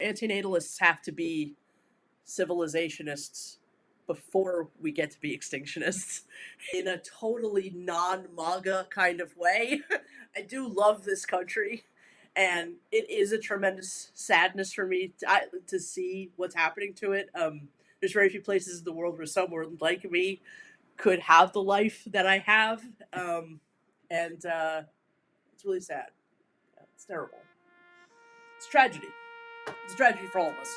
Antinatalists have to be civilizationists before we get to be extinctionists in a totally non-MAGA kind of way. I do love this country, and it is a tremendous sadness for me to see what's happening to it. There's very few places in the world where someone like me could have the life that I have, and it's really sad. It's terrible. It's tragedy. It's a tragedy for all of us.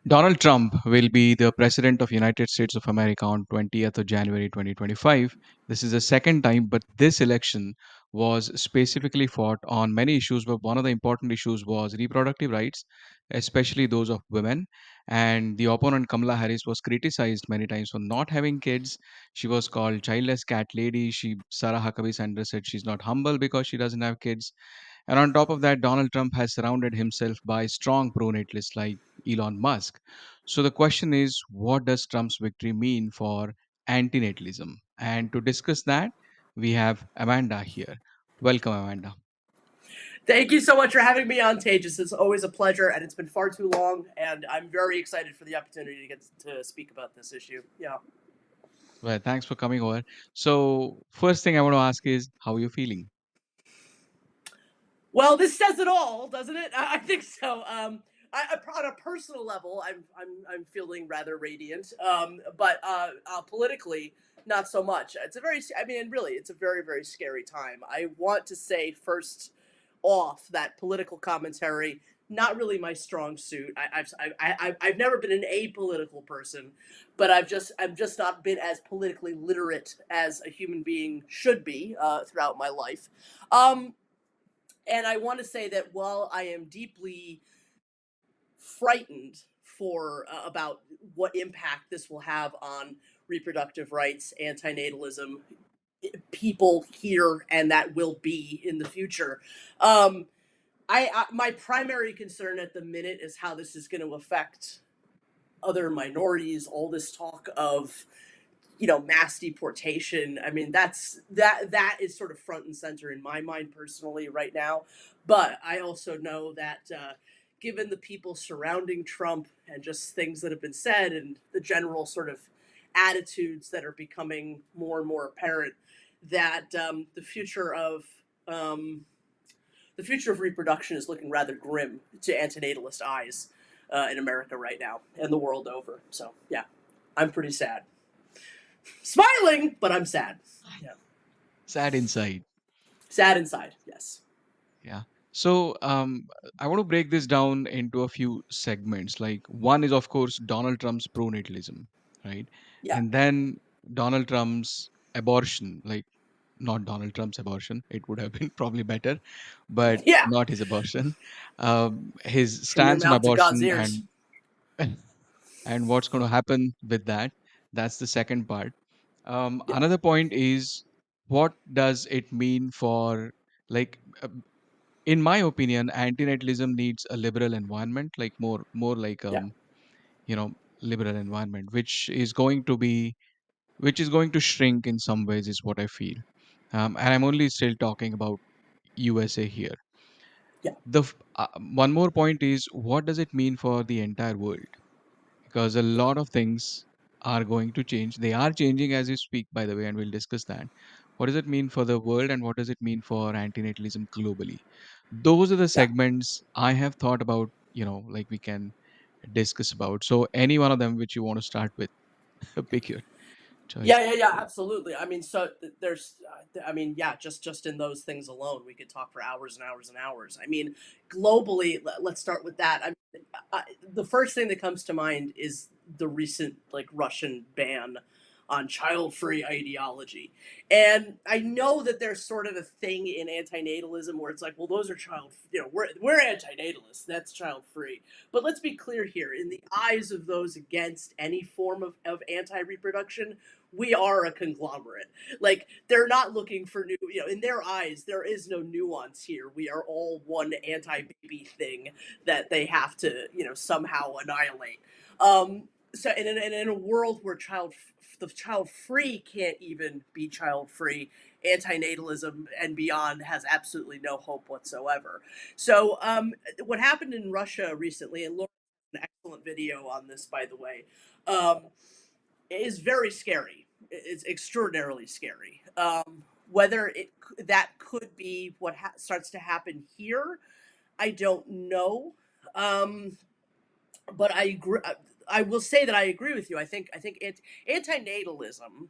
Donald Trump will be the president of United States of America on 20th of January 2025. This is the second time, but this election was specifically fought on many issues, but one of the important issues was reproductive rights, especially those of women. And the opponent Kamala Harris was criticized many times for not having kids. She was called childless cat lady. Sarah Huckabee Sanders said she's not humble because she doesn't have kids. And on top of that, Donald Trump has surrounded himself by strong pronatalists like Elon Musk. So the question is, what does Trump's victory mean for antinatalism? And to discuss that, we have Amanda here. Welcome, Amanda. Thank you so much for having me on Tages. It's always a pleasure, and it's been far too long, and I'm very excited for the opportunity to get to speak about this issue. Yeah. Well, thanks for coming over. So, first thing I want to ask is, how are you feeling? Well, this says it all, doesn't it? I think so. On a personal level, I'm feeling rather radiant, but politically, not so much. It's a very, I mean, really, it's a very, very scary time. I want to say first off that political commentary, not really my strong suit. I've never been an apolitical person, but I've just not been as politically literate as a human being should be throughout my life. Um, and I want to say that while I am deeply frightened for about what impact this will have on reproductive rights, antinatalism, people here, and that will be in the future. Um, my primary concern at the minute is how this is going to affect other minorities. All this talk of mass deportation. I mean, that is sort of front and center in my mind personally right now. But I also know that given the people surrounding Trump and just things that have been said and the general sort of attitudes that are becoming more and more apparent, that um, the future of reproduction is looking rather grim to antinatalist eyes in America right now and the world over. So yeah, I'm pretty sad. Smiling, but I'm sad. Yeah. Sad inside. Sad inside, yes. Yeah. So, I want to break this down into a few segments. Like, one is, of course, Donald Trump's pronatalism, right? Yeah. And then Donald Trump's abortion, like, not Donald Trump's abortion. It would have been probably better, but Yeah. not his abortion. His From your stance on mouth to God's abortion ears. and what's going to happen with that. That's the second part. Yeah. Another point is, what does it mean for, like, in my opinion, antinatalism needs a liberal environment, like more like Yeah. you know liberal environment, which is going to shrink in some ways, is what I feel. And I'm only still talking about USA here. Yeah. One more point is, what does it mean for the entire world? Because a lot of things are going to change. They are changing as you speak, by the way, and we'll discuss that. What does it mean for the world, and what does it mean for antinatalism globally? Those are the Yeah. segments I have thought about, like we can discuss about. So, any one of them which you want to start with, pick your choice. Yeah. Absolutely. I mean, so there's, I mean, yeah, just in those things alone, we could talk for hours and hours and hours. I mean, globally, let's start with that. The first thing that comes to mind is the recent like Russian ban on child-free ideology. And I know that there's sort of a thing in antinatalism where it's like, well, those are we're antinatalists, that's child-free. But let's be clear here, in the eyes of those against any form of anti-reproduction, we are a conglomerate. Like, they're not looking for new, in their eyes, there is no nuance here. We are all one anti-baby thing that they have to, somehow annihilate. So in a world where the child free can't even be child free, antinatalism and beyond has absolutely no hope whatsoever. So what happened in Russia recently, and Laura has an excellent video on this, by the way, um, is very scary. It's extraordinarily scary. Whether that could be what starts to happen here, I don't know. Um, but I agree. I will say that I agree with you. I think antinatalism,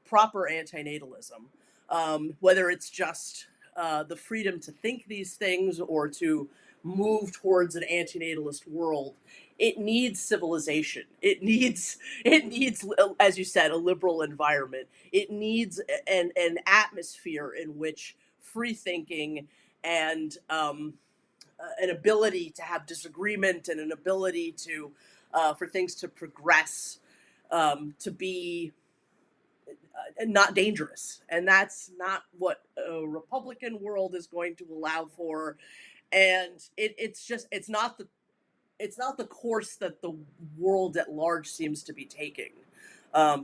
proper antinatalism, whether it's just the freedom to think these things or to move towards an antinatalist world, it needs civilization. It needs, as you said, a liberal environment. It needs an atmosphere in which free thinking and an ability to have disagreement and an ability to for things to progress, to be not dangerous, and that's not what a Republican world is going to allow for. And it's not the course that the world at large seems to be taking,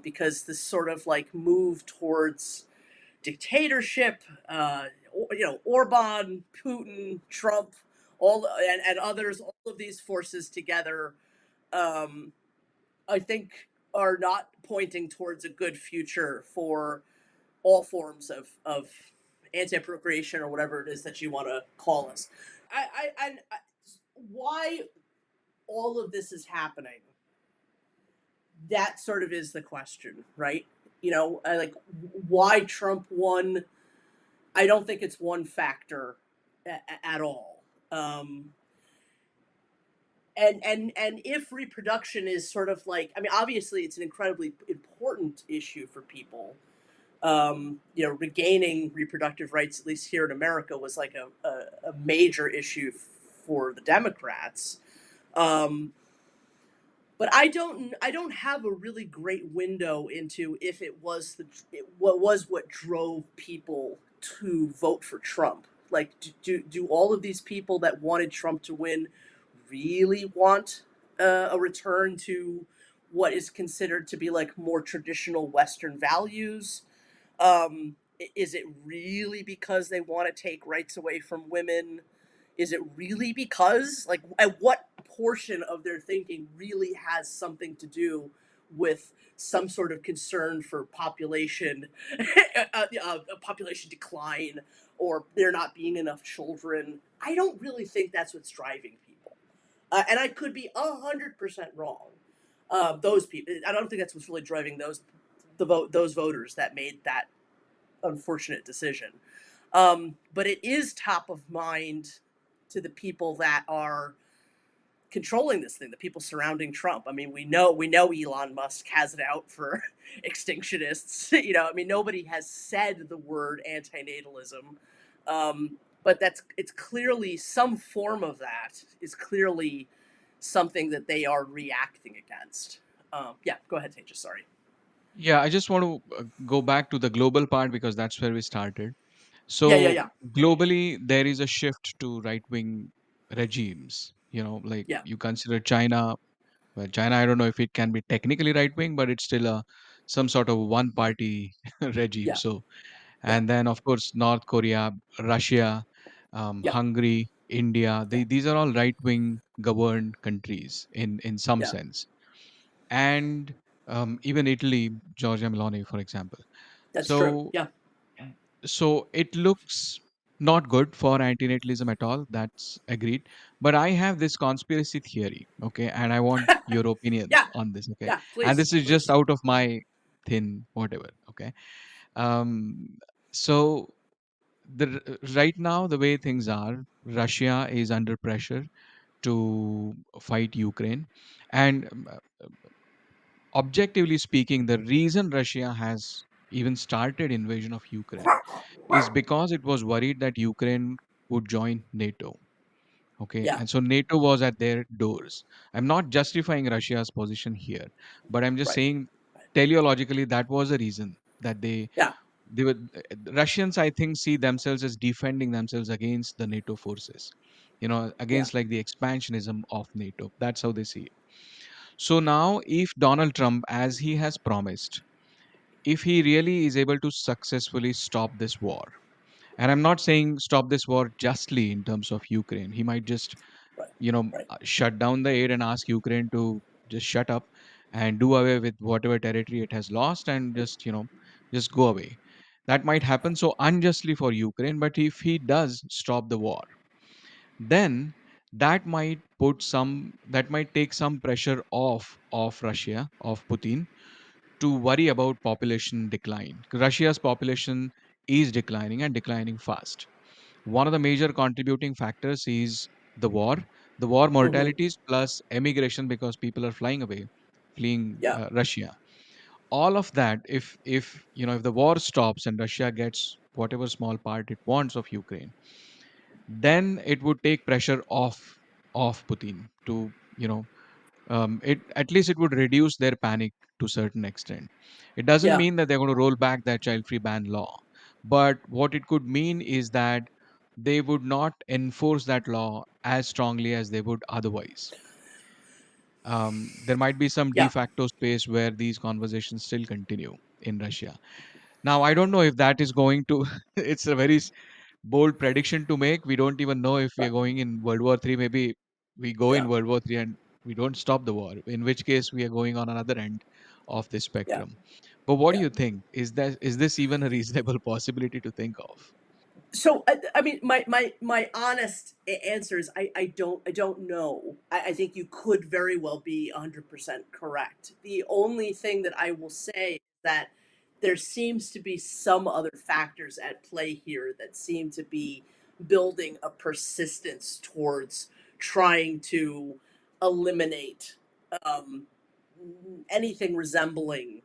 because this sort of like move towards dictatorship, Orban, Putin, Trump, and others, all of these forces together, um, I think, are not pointing towards a good future for all forms of anti-procreation or whatever it is that you want to call us. I why all of this is happening, that sort of is the question, right? Like, why Trump won. I don't think it's one factor at all. And if reproduction is sort of like, I mean, obviously it's an incredibly important issue for people. Regaining reproductive rights, at least here in America, was like a major issue for the Democrats. Um, but I don't have a really great window into if what drove people to vote for Trump. Like, do all of these people that wanted Trump to win really want a return to what is considered to be like more traditional Western values? Is it really because they want to take rights away from women? Is it really because, like, at what portion of their thinking really has something to do with some sort of concern for population, population decline, or there not being enough children? I don't really think that's what's driving people, and I could be 100% wrong. Those people, I don't think that's what's really driving those voters that made that unfortunate decision. But it is top of mind to the people that are controlling this thing, the people surrounding Trump. I mean, we know Elon Musk has it out for extinctionists. I mean, nobody has said the word antinatalism, but it's clearly some form of that is clearly something that they are reacting against. Yeah, go ahead, Tejas. Sorry. Yeah, I just want to go back to the global part because that's where we started. Yeah, yeah, So yeah, globally, there is a shift to right-wing regimes. Like yeah, you consider China. Well, China, I don't know if it can be technically right-wing, but it's still a some sort of one-party regime. yeah, So, yeah, and then of course North Korea, Russia, yeah, Hungary, India. yeah, These are all right-wing governed countries in some yeah. sense, and even Italy, Giorgia Meloni, for example. That's true. So Yeah, so it looks not good for antinatalism at all. That's agreed. But I have this conspiracy theory, okay, and I want your opinions yeah, on this, okay. yeah. And Please, this is just please. out of my thin whatever, okay. Um, so right now the way things are, Russia is under pressure to fight Ukraine, and objectively speaking, the reason Russia has even started invasion of Ukraine is because it was worried that Ukraine would join NATO. Okay, Yeah. and so NATO was at their doors. I'm not justifying Russia's position here, but I'm just Right. saying teleologically that was the reason that Yeah. they were Russians, I think, see themselves as defending themselves against the NATO forces, Yeah. against like the expansionism of NATO. That's how they see it. So now, if Donald Trump, as he has promised, if he really is able to successfully stop this war, and I'm not saying stop this war justly in terms of Ukraine, he might just Right. Right. shut down the aid and ask Ukraine to just shut up and do away with whatever territory it has lost and just go away. That might happen so unjustly for Ukraine, but if he does stop the war, then that might take some pressure off Russia, of Putin, to worry about population decline. Russia's population is declining and declining fast. One of the major contributing factors is the war, the war Hmm. mortalities plus emigration because people are flying away, fleeing Yeah. Russia. All of that, if the war stops and Russia gets whatever small part it wants of Ukraine, then it would take pressure off Putin to it at least it would reduce their panic to certain extent. It doesn't Yeah. mean that they're going to roll back that child-free ban law, but what it could mean is that they would not enforce that law as strongly as they would otherwise. There might be some de Yeah. facto space where these conversations still continue in Russia. Now, I don't know if that is going to. It's a very bold prediction to make. We don't even know if we are Right. going in World War III. Maybe we go Yeah. in World War III and we don't stop the war, in which case we are going on another end of the Yeah. spectrum. But what do Yeah. you think? Is this even a reasonable possibility to think of? So I mean, my honest answer is I don't know. I think you could very well be 100% correct. The only thing that I will say is that there seems to be some other factors at play here that seem to be building a persistence towards trying to eliminate um, anything resembling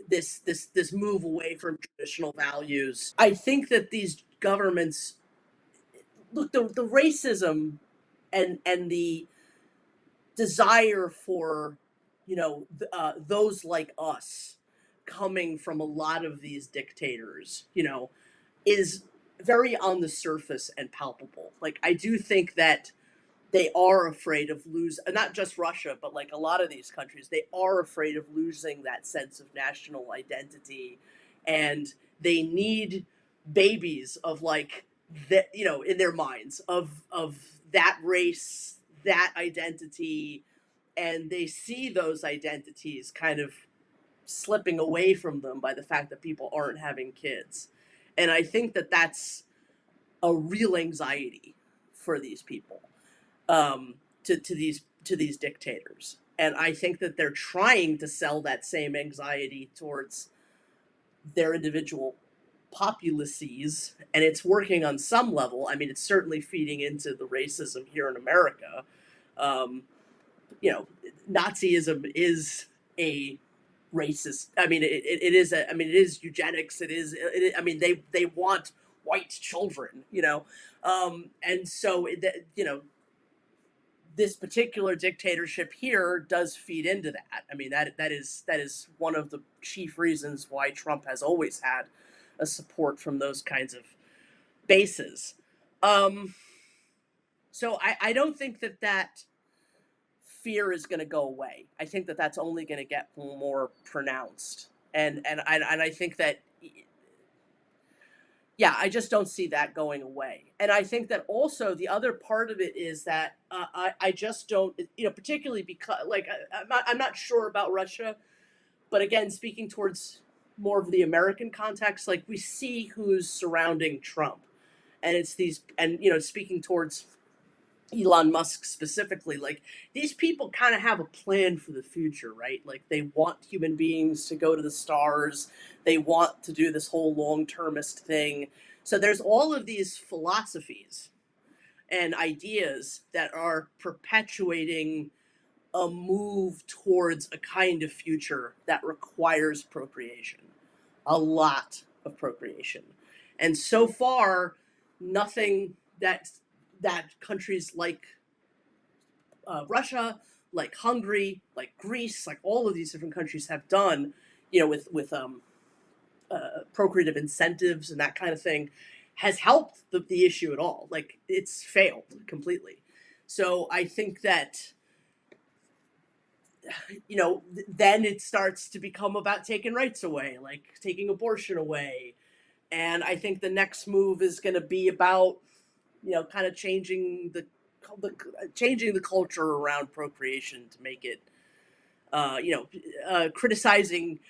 this move away from traditional values. I think that these governments look the racism and the desire for those like us coming from a lot of these dictators, is very on the surface and palpable. Like I do think that they are afraid of losing, not just Russia, but like a lot of these countries, they are afraid of losing that sense of national identity, and they need babies of like that, in their minds of that race, that identity, and they see those identities kind of slipping away from them by the fact that people aren't having kids, and I think that that's a real anxiety for these people, to these dictators. And I think that they're trying to sell that same anxiety towards their individual populaces, and it's working on some level. I mean, it's certainly feeding into the racism here in America. Um, you know, Nazism is a racist. I mean, it is. I mean, it is eugenics. I mean, they want white children. And so this particular dictatorship here does feed into that. I mean, that is one of the chief reasons why Trump has always had a support from those kinds of bases. Um, so I don't think that fear is going to go away. I think that that's only going to get more pronounced, and I think that, yeah, I just don't see that going away. And I think that also the other part of it is that I just don't, particularly because, like, I'm not sure about Russia, but again, speaking towards more of the American context, like we see who's surrounding Trump, and it's these, and speaking towards Elon Musk specifically, like these people kind of have a plan for the future, right? Like they want human beings to go to the stars, they want to do this whole long termist thing. So there's all of these philosophies and ideas that are perpetuating a move towards a kind of future that requires procreation, a lot of procreation. And so far, nothing that countries like Russia, like Hungary, like Greece, like all of these different countries have done, procreative incentives and that kind of thing, has helped the issue at all. Like it's failed completely. So I think that then it starts to become about taking rights away, like taking abortion away. And I think the next move is going to be about kind of the changing the culture around procreation to make it criticizing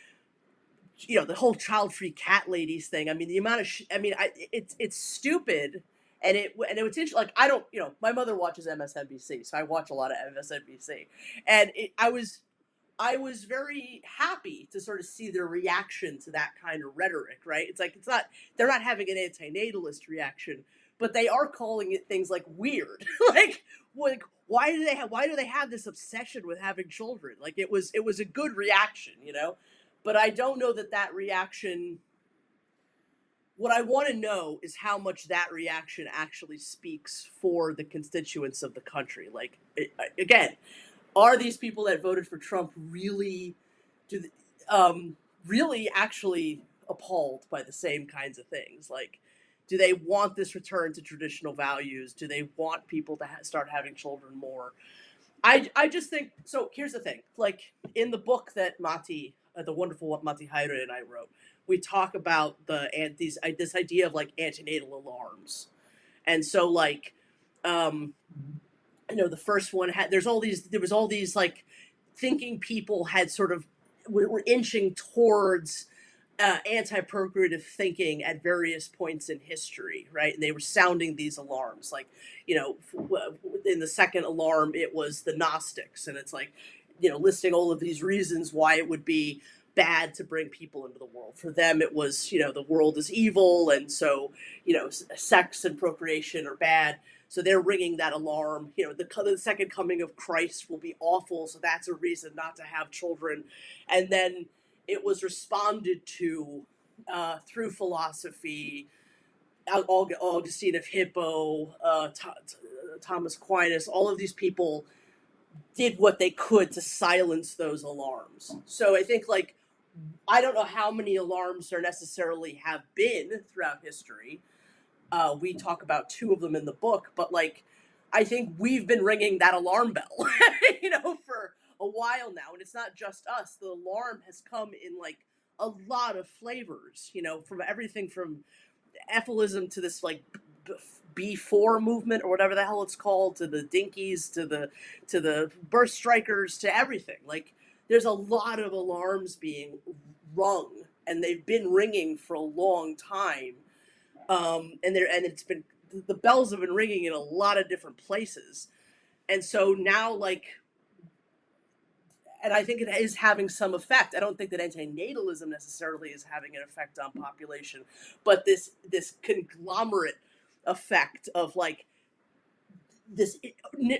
the whole child-free cat ladies thing. I mean, the amount of it's stupid. And it was interesting. Like I don't, my mother watches MSNBC, so I watch a lot of MSNBC, and I was very happy to sort of see their reaction to that kind of rhetoric. Right? It's like they're not having an antinatalist reaction, but they are calling it things like weird, like why do they have this obsession with having children? Like it was a good reaction. But I don't know that reaction. What I want to know is how much that reaction actually speaks for the constituents of the country. Like, again, are these people that voted for Trump do, really actually appalled by the same kinds of things? Like, do they want this return to traditional values? Do they want people to start having children more? I just think so. Here's the thing: like in the book that the wonderful Mati Haire and I wrote, we talk about this idea of like antenatal alarms, and so like, the first one had there was all these like thinking people had sort of were inching towards anti-procreative thinking at various points in history, right? And they were sounding these alarms, like in the second alarm, it was the Gnostics, and it's like listing all of these reasons why it would be bad to bring people into the world. For them, it was the world is evil, and so sex and procreation are bad. So they're ringing that alarm. The second coming of Christ will be awful, so that's a reason not to have children. And then it was responded to through philosophy. Augustine of Hippo, Thomas Aquinas, all of these people did what they could to silence those alarms. So I think like I don't know how many alarms there necessarily have been throughout history. We talk about two of them in the book, but like I think we've been ringing that alarm bell, for a while now, and it's not just us. The alarm has come in like a lot of flavors, from everything from Ethylism to this like B4 movement or whatever the hell it's called, to the Dinkies, to the Birth Strikers, to everything. Like there's a lot of alarms being rung, and they've been ringing for a long time. And it's been the bells have been ringing in a lot of different places, and so now and I think it is having some effect. I don't think that antinatalism necessarily is having an effect on population, but this conglomerate effect of like this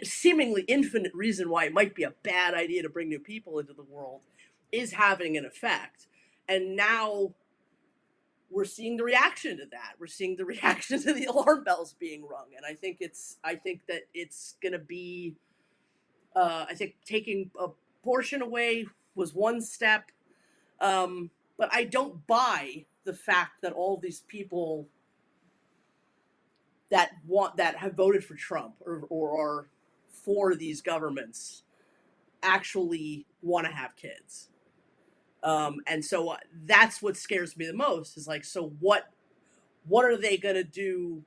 seemingly infinite reason why it might be a bad idea to bring new people into the world is having an effect. And now we're seeing the reaction to that. We're seeing the reaction to the alarm bells being rung. And I think that it's going to be, I think taking abortion away was one step. But I don't buy the fact that all these people that have voted for Trump or are for these governments actually want to have kids. And so that's what scares me the most is like, so what are they going to do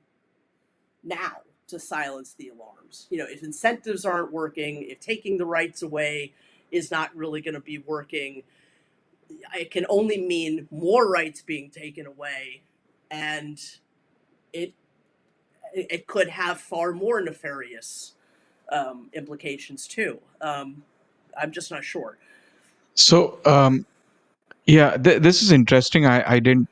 now to silence the alarms? If incentives aren't working, if taking the rights away is not really going to be working, it can only mean more rights being taken away, and it could have far more nefarious implications too. I'm just not sure. So, yeah, this is interesting. I did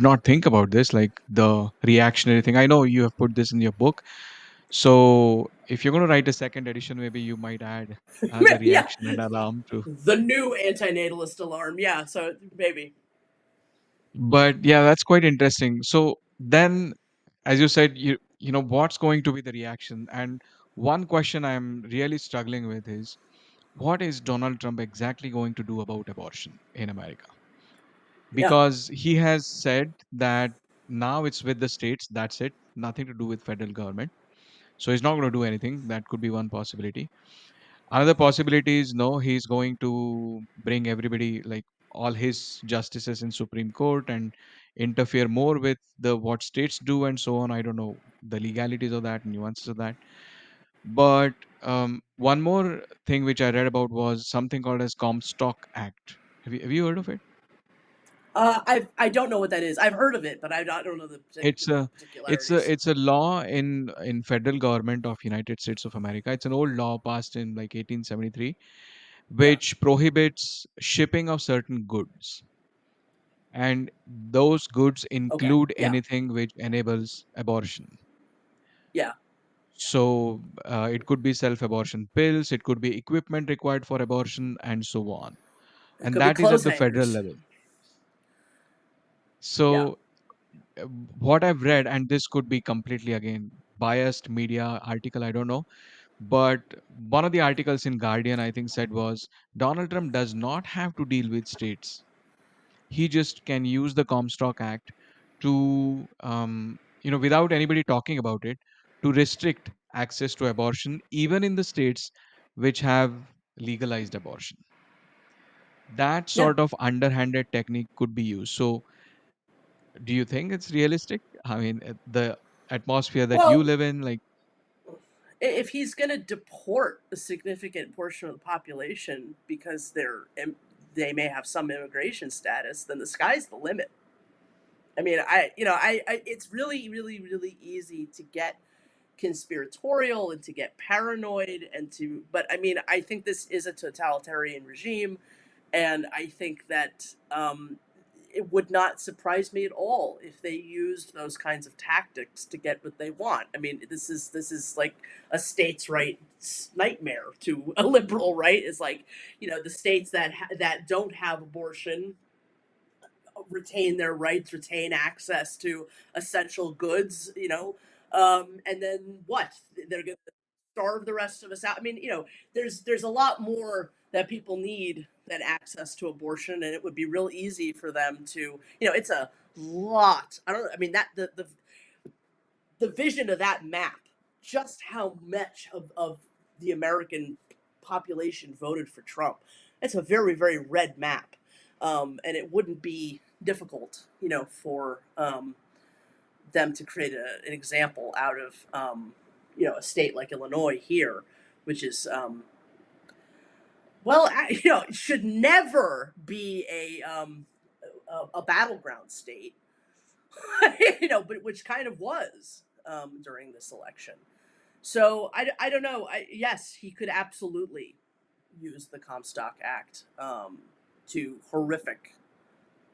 not think about this, like the reactionary thing. I know you have put this in your book. So if you're going to write a second edition, maybe you might add another Yeah, reaction and alarm too. the new antinatalist alarm. Yeah, so maybe. But yeah, that's quite interesting. So then, as you said, you know what's going to be the reaction? And one question I'm really struggling with is what is Donald Trump exactly going to do about abortion in America? Yeah. Because he has said that now it's with the states, that's it, nothing to do with federal government. So he's not going to do anything. That could be one possibility. Another possibility is no, he's going to bring everybody, like all his justices in Supreme Court, and interfere more with the what states do and so on. I don't know the legalities of that, nuances of that. But one more thing which I read about was something called as Comstock Act. Have you heard of it? I don't know what that is. I've heard of it, but don't know It's the a particularities. it's a law in federal government of United States of America. It's an old law passed in like 1873, Yeah. which prohibits shipping of certain goods, and those goods Okay. include Yeah. anything which enables abortion. Yeah. So it could be self-abortion pills, it could be equipment required for abortion, and so on. It And could be that is at clothes the federal hangers. level. Yeah. So uh, what I've read, and this could be completely again biased media article, I don't know, but one of the articles in Guardian, I think, said was Donald Trump does not have to deal with states. He just can use the Comstock Act to, without anybody talking about it, to restrict access to abortion, even in the states which have legalized abortion. That Yeah. sort of underhanded technique could be used. So, do you think it's realistic? I mean, the atmosphere that you Well, live in, like, if he's going to deport a significant portion of the population because they may have some immigration status, then the sky's the limit. I mean, it's really, really, really easy to get conspiratorial and to get paranoid but I mean, I think this is a totalitarian regime, and I think that it would not surprise me at all if they used those kinds of tactics to get what they want. I mean, this is like a states' rights nightmare to a liberal, right? Is like, the states that don't have abortion retain their rights, retain access to essential goods, and then what? They're going to starve the rest of us out. I mean, there's a lot more that people need than access to abortion, and it would be real easy for them to, it's a lot. I don't. I mean, that the vision of that map, just how much of the American population voted for Trump. It's a very, very red map. And it wouldn't be difficult, for them to create an example out of, a state like Illinois here, which is, well, it should never be a battleground state, but which kind of was during this election. So I don't know. Yes, he could absolutely use the Comstock Act to horrific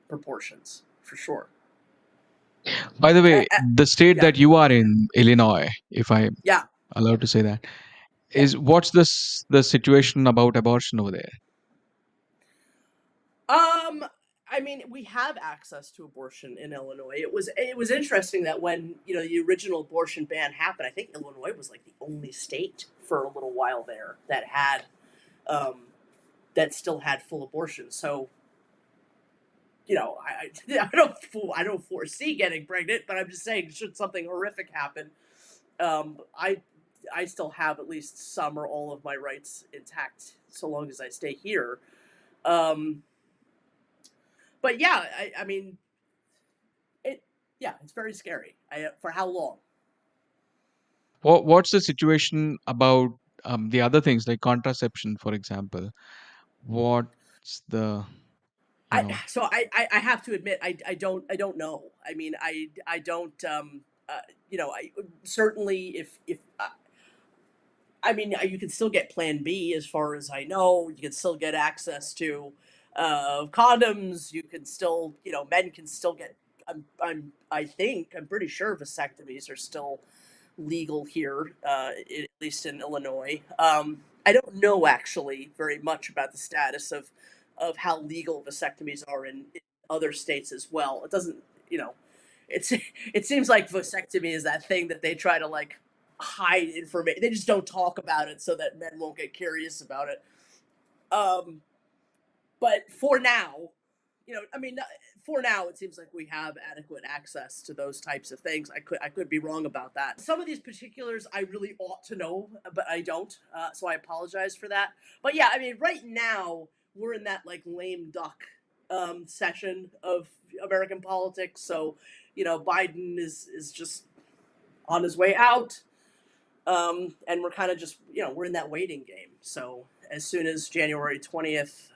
proportions for sure. by the Uh, way, uh, the state yeah, that you are in, Illinois, if I'm yeah, allowed to say that, yeah. is what's the situation about abortion over there? Um, I mean, we have access to abortion in Illinois. It was interesting that when the original abortion ban happened, I think Illinois was like the only state for a little while there um, that still had full abortion. So I don't foresee getting pregnant, but I'm just saying, should something horrific happen, um, I I still have at least some or all of my rights intact so long as I stay here. Um, but yeah, I mean it. Yeah, it's very scary. For how long? What's the situation about the other things like contraception, for example? What's the, you I know, so I have to admit, I don't know. I mean, I don't I certainly, if I mean, you can still get Plan B, as far as I know. You can still get access to condoms. You can still, men can still get. I think I'm pretty sure vasectomies are still legal here, at least in Illinois. I don't know actually very much about the status of how legal vasectomies are in other states as well. It doesn't, you know, it's it seems like vasectomy is that thing that they try to like hide information. They just don't talk about it so that men won't get curious about it. Um, but for now, I mean, for now, it seems like we have adequate access to those types of things. I could be wrong about that. Some of these particulars I really ought to know, but I don't. So I apologize for that. But yeah, I mean, right now we're in that like lame duck session of American politics. So Biden is just on his way out, and we're kind of just we're in that waiting game. So as soon as January 20th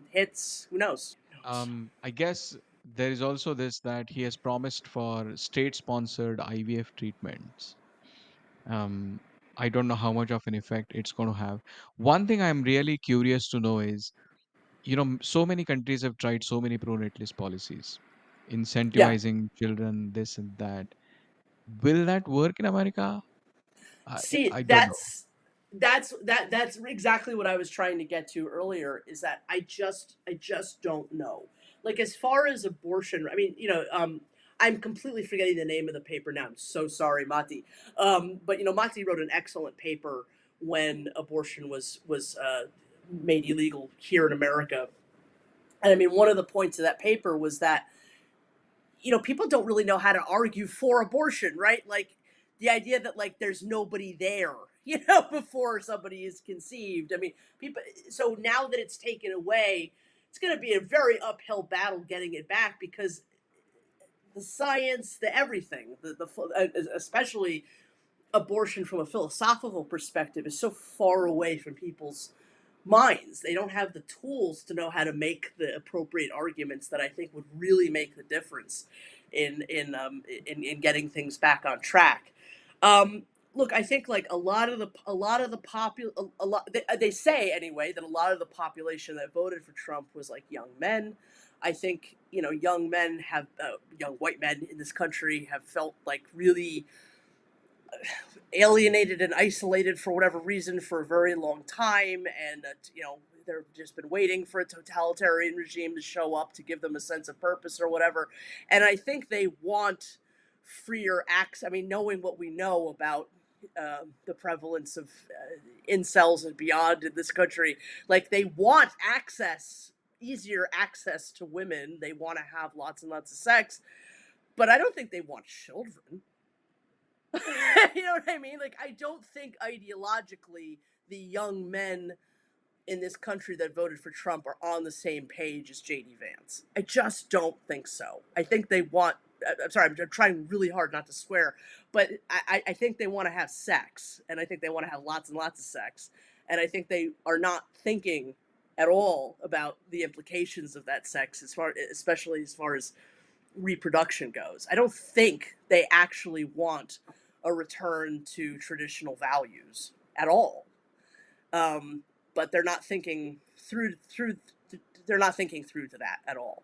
hits, who knows? I guess there is also this that he has promised for state-sponsored IVF treatments. Um, I don't know how much of an effect it's going to have. One thing I'm really curious to know is, so many countries have tried so many pro-natalist policies, Yeah. incentivizing children, this and that. Will that work in America? I See, I don't know. that's exactly what I was trying to get to earlier, is that I just don't know. Like as far as abortion, I mean, I'm completely forgetting the name of the paper now. I'm so sorry, Mati. But Mati wrote an excellent paper when abortion was made illegal here in America. And I mean, one of the points of that paper was that people don't really know how to argue for abortion, right? Like the idea that like there's nobody there, before somebody is conceived. I mean, people. So now that it's taken away, it's going to be a very uphill battle getting it back because the science, the everything, especially abortion from a philosophical perspective, is so far away from people's minds. They don't have the tools to know how to make the appropriate arguments that I think would really make the difference in getting things back on track. Look, I think like a lot they say anyway that a lot of the population that voted for Trump was like young men. I think young white men in this country have felt like really alienated and isolated for whatever reason for a very long time, and they've just been waiting for a totalitarian regime to show up to give them a sense of purpose or whatever. And I think they want freer acts. I mean, knowing what we know about the prevalence of incels and beyond in this country, like they want access, easier access to women. They want to have lots and lots of sex, but I don't think they want children. You know what I mean? Like, I don't think ideologically the young men in this country that voted for Trump are on the same page as JD Vance. I just don't think so. I think they want. I'm sorry, I'm trying really hard not to swear, but I think they want to have sex, and I think they want to have lots and lots of sex, and I think they are not thinking at all about the implications of that sex, especially as far as reproduction goes. I don't think they actually want a return to traditional values at all. But they're not thinking through. They're not thinking through to that at all.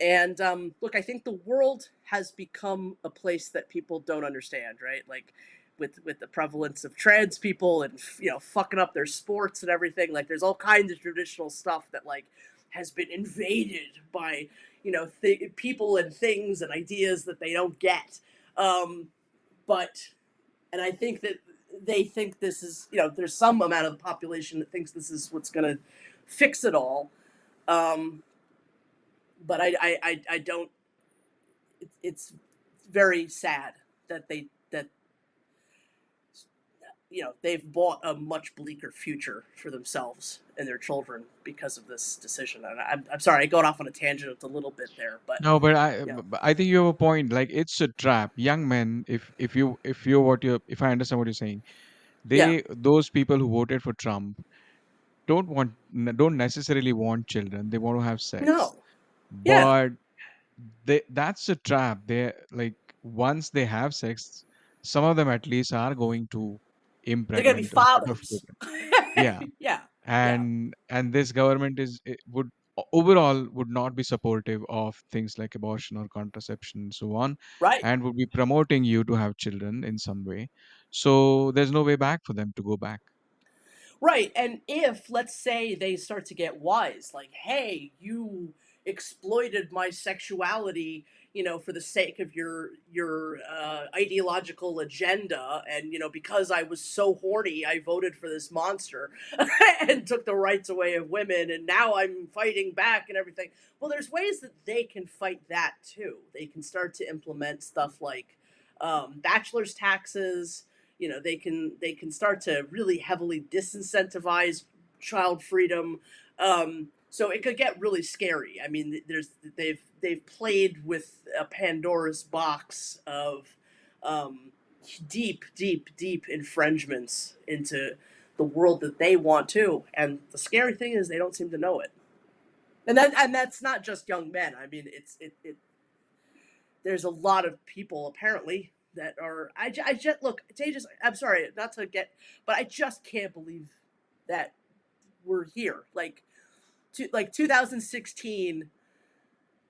And look, I think the world has become a place that people don't understand, right? Like with the prevalence of trans people and fucking up their sports and everything. Like there's all kinds of traditional stuff that like has been invaded by people and things and ideas that they don't get. But and I think that they think this is there's some amount of the population that thinks this is what's going to fix it all. Um, but I don't. It's very sad that they've bought a much bleaker future for themselves and their children because of this decision. And I'm sorry, I got off on a tangent a little bit there, but No, but I you know, but I think you have a point. Like it's a trap. Young men, if I understand what you're saying, yeah, those people who voted for Trump don't necessarily want children. They want to have sex. no, yeah, But that's a trap. They like once they have sex, some of them at least are going to they're gonna be impregnate a lot of fathers. children. Yeah. Yeah, yeah, And this government would overall would not be supportive of things like abortion or contraception and so on, Right. and would be promoting you to have children in some way. So there's no way back for them to go back. Right. And if, let's say, they start to get wise, like, hey, you exploited my sexuality, for the sake of your ideological agenda, and because I was so horny, I voted for this monster and took the rights away of women, and now I'm fighting back and everything. Well, there's ways that they can fight that too. They can start to implement stuff like bachelor's taxes. They can start to really heavily disincentivize child freedom. So it could get really scary. I mean, they've played with a Pandora's box of um, deep, deep, deep infringements into the world that they want to. And the scary thing is they don't seem to know it. And that's not just young men. I mean, there's a lot of people apparently that are I just look Tejas, I'm sorry not to get, but I just can't believe that we're here, like 2016.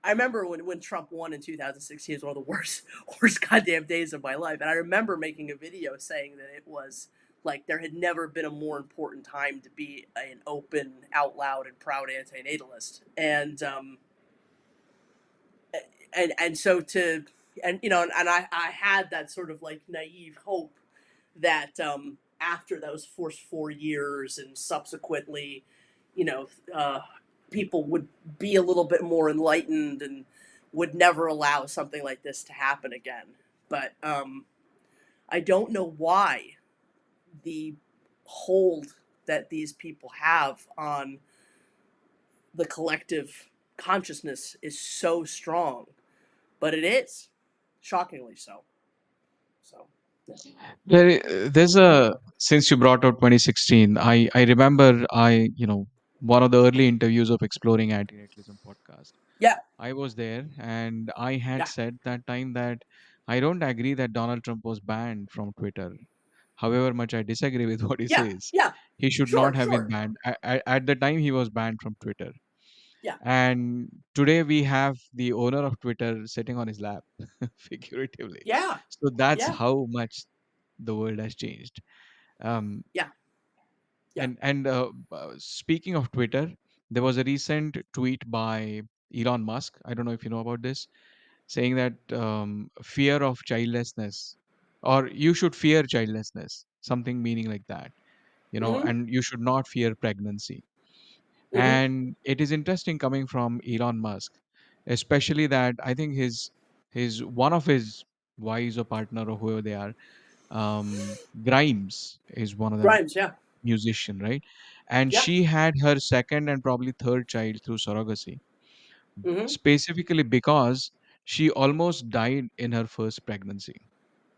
I remember when Trump won in 2016 was one of the worst worst goddamn days of my life, and I remember making a video saying that it was like there had never been a more important time to be an open, out loud, and proud antinatalist. And so to and I had that sort of like naive hope that after those first 4 years and subsequently, you know, uh, people would be a little bit more enlightened and would never allow something like this to happen again. But I don't know why the hold that these people have on the collective consciousness is so strong, but it is shockingly so. So, yeah. There's a since you brought out 2016, I remember one of the early interviews of Exploring Antinatalism podcast. Yeah, I was there, and I had yeah, said that time that I don't agree that Donald Trump was banned from Twitter. However much I disagree with what he yeah, says, yeah. he should not Sure, have been sure. banned. At the time, he was banned from Twitter. Yeah. And today we have the owner of Twitter sitting on his lap, figuratively. Yeah. So that's Yeah. how much the world has changed. Um, Yeah. Yeah. and speaking of Twitter, there was a recent tweet by Elon Musk. I don't know if you know about this, saying that fear of childlessness, or you should fear childlessness, something meaning like that, Mhm. and you should not fear pregnancy. Mhm. And it is interesting coming from Elon Musk, especially that I think his one of his wives or partner or whoever they are, Grimes is one of the Grimes, yeah. musician, right? And Yeah. she had her second and probably third child through surrogacy, Mhm. specifically because she almost died in her first pregnancy.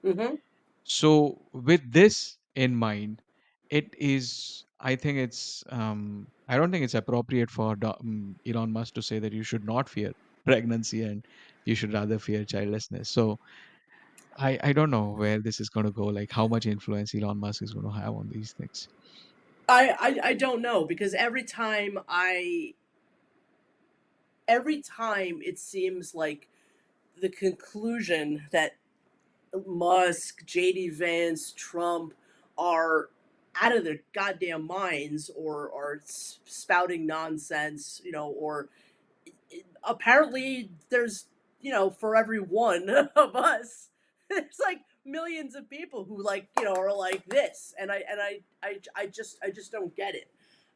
Mhm. So with this in mind, it is, I think it's, I don't think it's appropriate for Elon Musk to say that you should not fear pregnancy and you should rather fear childlessness. So I don't know where this is going to go, like how much influence Elon Musk is going to have on these things. I don't know because every time it seems like the conclusion that Musk, JD Vance, Trump are out of their goddamn minds or are spouting nonsense, or apparently there's, for every one of us, there's like millions of people who are like this, and I just don't get it.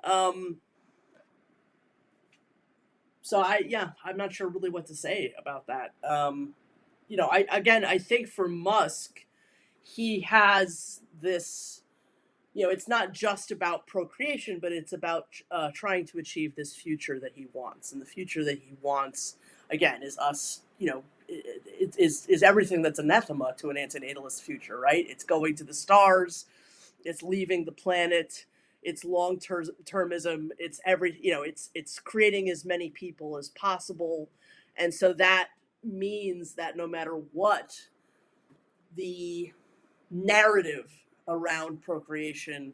Um, so I'm not sure really what to say about that. I think for Musk, he has this. It's not just about procreation, but it's about trying to achieve this future that he wants, and the future that he wants, again, is us. Is everything that's anathema to an antinatalist future, right? It's going to the stars, it's leaving the planet, it's long termism, it's creating as many people as possible, and so that means that no matter what the narrative around procreation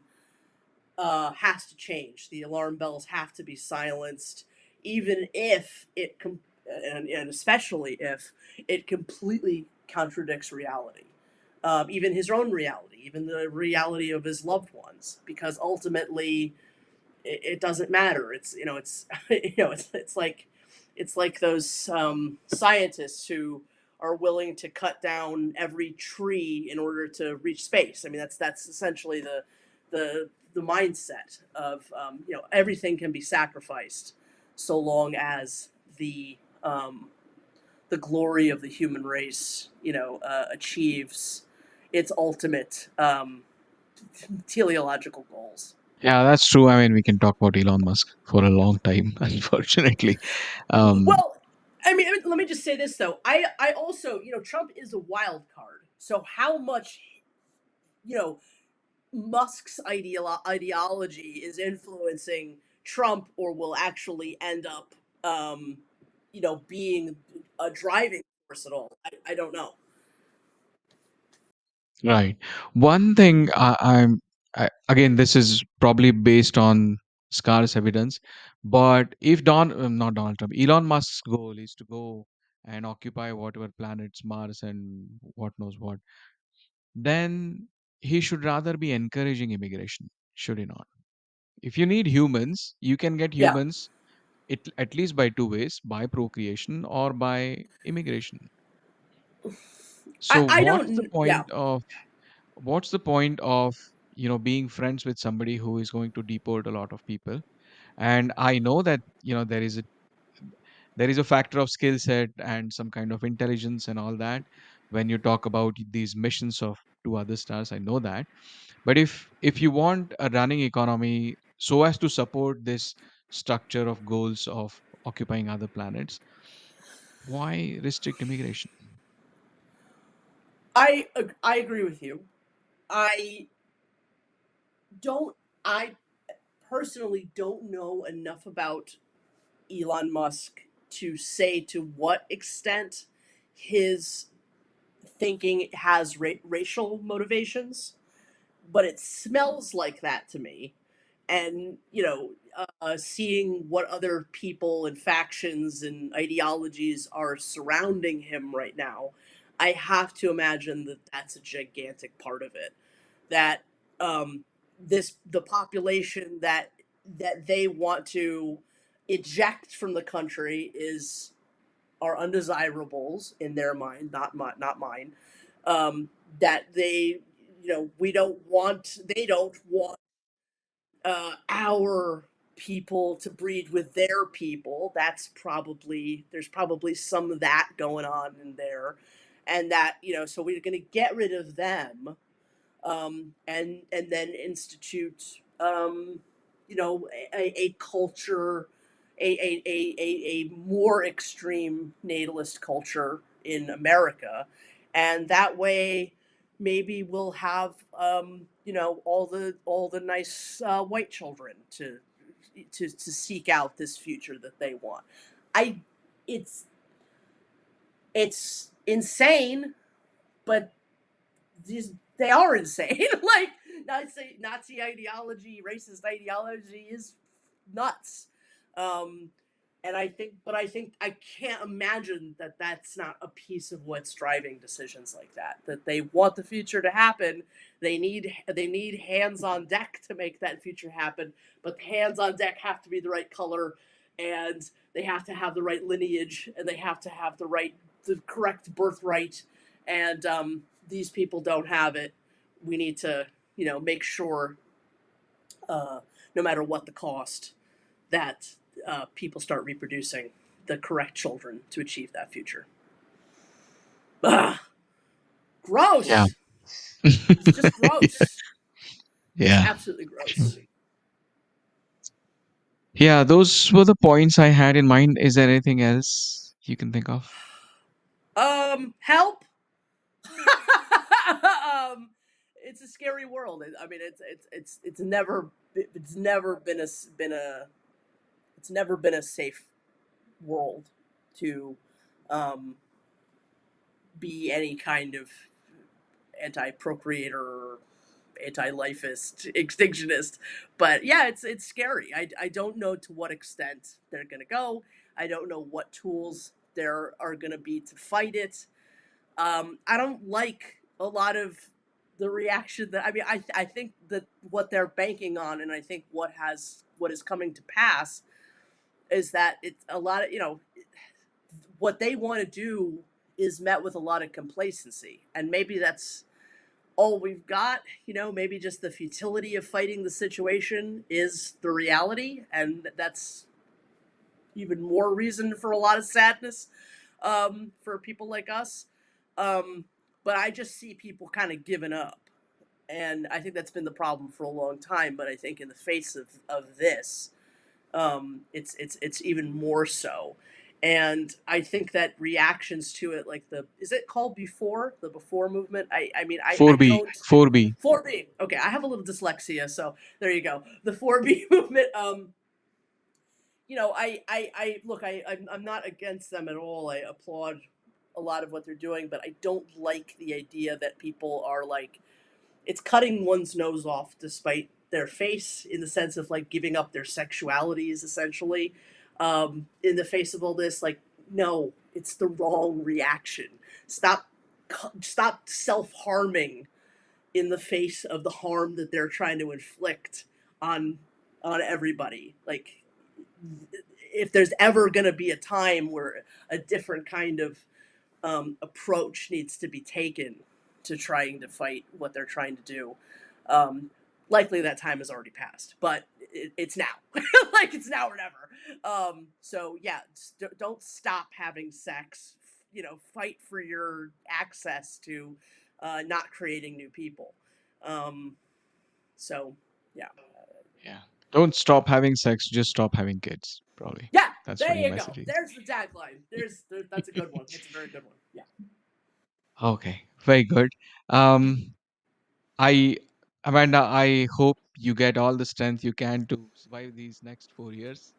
has to change. The alarm bells have to be silenced. even if and especially if it completely contradicts reality, even his own reality, even the reality of his loved ones, because ultimately it doesn't matter. It's it's it's like those scientists who are willing to cut down every tree in order to reach space. I mean, that's essentially the mindset of everything can be sacrificed so long as the glory of the human race achieves its ultimate teleological goals. Yeah, that's true. I mean, we can talk about Elon Musk for a long time, unfortunately. Um, Well, let me just say this though. I also, Trump is a wild card. So how much, you know, Musk's ideology is influencing Trump, or will actually end up, being a driving force at all? I don't know. right. One thing again, this is probably based on scarce evidence, but if not Donald Trump, Elon Musk's goal is to go and occupy whatever planets, Mars, and what knows what, then he should rather be encouraging immigration, should he not? If you need humans, you can get Yeah, humans at least by two ways, by procreation or by immigration. So I don't. Yeah, what's the point of being friends with somebody who is going to deport a lot of people? And I know that there is a factor of skill set and some kind of intelligence and all that when you talk about these missions of two other stars. I know that, but if you want a running economy so as to support this structure of goals of occupying other planets, why restrict immigration? I agree with you. I don't. I personally don't know enough about Elon Musk to say to what extent his thinking has racial motivations, but it smells like that to me. And seeing what other people and factions and ideologies are surrounding him right now, I have to imagine that that's a gigantic part of it. That the population that they want to eject from the country is are undesirables in their mind, not mine. That we don't want, they don't want our people to breed with their people. There's probably some of that going on in there, and that so we're going to get rid of them, and then institute, a culture, a more extreme natalist culture in America, and that way maybe we'll have, all the nice white children to seek out this future that they want. I it's it's insane, but they are insane. Like, Nazi ideology, racist ideology is nuts. Um, and I think I can't imagine that that's not a piece of what's driving decisions like that. That they want the future to happen. They need hands on deck to make that future happen. But the hands on deck have to be the right color, and they have to have the right lineage, and they have to have the correct birthright, and these people don't have it. We need to, make sure, uh, no matter what the cost, that people start reproducing the correct children to achieve that future. Ugh, Yeah. gross. It's just gross. Just Yeah. absolutely gross. Yeah, those were the points I had in mind. Is there anything else you can think of? Help. um, it's a scary world. I mean, it's never been a safe world to um, be any kind of anti-procreator, anti-lifist, extinctionist. But yeah, it's scary. I don't know to what extent they're gonna go. I don't know what tools there are gonna be to fight it. I don't like a lot of the reaction that I think that what they're banking on, and I think what is coming to pass is that it's a lot of what they want to do is met with a lot of complacency, and maybe that's all we've got. Maybe just the futility of fighting the situation is the reality, and that's even more reason for a lot of sadness for people like us. Um, but I just see people kind of giving up, and I think that's been the problem for a long time. But I think in the face of this, it's even more so. And I think that reactions to it, like the is it called the before movement? I 4B, don't 4B. 4B. Okay, I have a little dyslexia, so there you go. The 4B movement. I look, I'm not against them at all. I applaud a lot of what they're doing, but I don't like the idea that people are like it's cutting one's nose off despite their face, in the sense of like giving up their sexualities essentially, in the face of all this. Like, no, it's the wrong reaction. Stop, stop self-harming in the face of the harm that they're trying to inflict on everybody. Like, if there's ever going to be a time where a different kind of approach needs to be taken to trying to fight what they're trying to do. Um, Likely that time has already passed, but it's now. Like, it's now or never. So yeah, don't stop having sex. Fight for your access to not creating new people. Um, so yeah, Yeah. Don't stop having sex, just stop having kids, probably. yeah. That's There what your you go. message is. There's the tagline. That's a good one. That's a very good one. Yeah. Okay, very good. Um, I, Amanda, I hope you get all the strength you can to survive these next 4 years.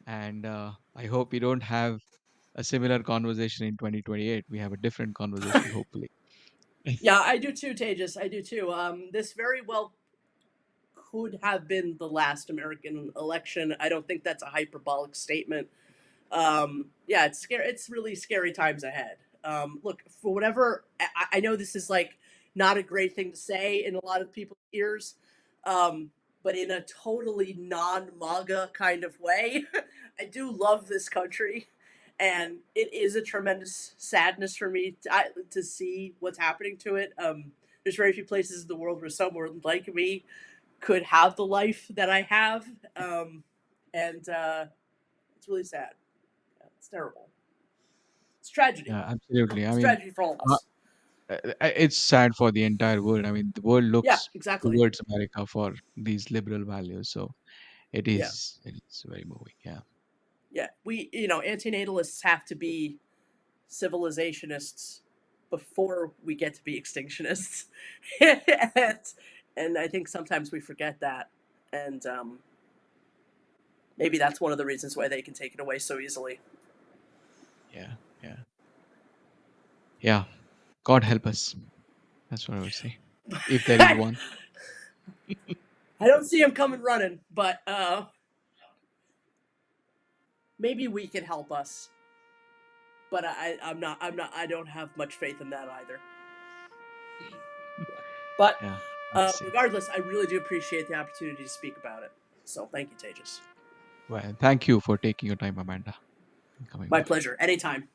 And I hope we don't have a similar conversation in 2028. We have a different conversation, hopefully. Yeah, I do too, Tejas. I do too. This very well could have been the last American election. I don't think that's a hyperbolic statement. Yeah, it's scary. It's really scary times ahead. Look, for whatever, I know this is like not a great thing to say in a lot of people's ears, but in a totally non-MAGA kind of way, I do love this country, and it is a tremendous sadness for me to see what's happening to it. There's very few places in the world where someone like me could have the life that I have, and it's really sad. Yeah, it's terrible. It's tragedy. Yeah, absolutely. I It's mean, tragedy for all of uh, us. it's sad for the entire world. I mean, the world Yeah, looks exactly. towards America for these liberal values. So Yeah, it is very moving. Yeah. yeah. Antinatalists have to be civilizationists before we get to be extinctionists, and, and I think sometimes we forget that, and maybe that's one of the reasons why they can take it away so easily. Yeah. Yeah. Yeah. God help us. That's what I would say. If there is I one. don't see him coming running, but maybe we can help us. But I don't have much faith in that either. But Yeah. Let's see. regardless, I really do appreciate the opportunity to speak about it. So thank you, Tejas. Well, thank you for taking your time, Amanda, and coming My over. pleasure. Anytime.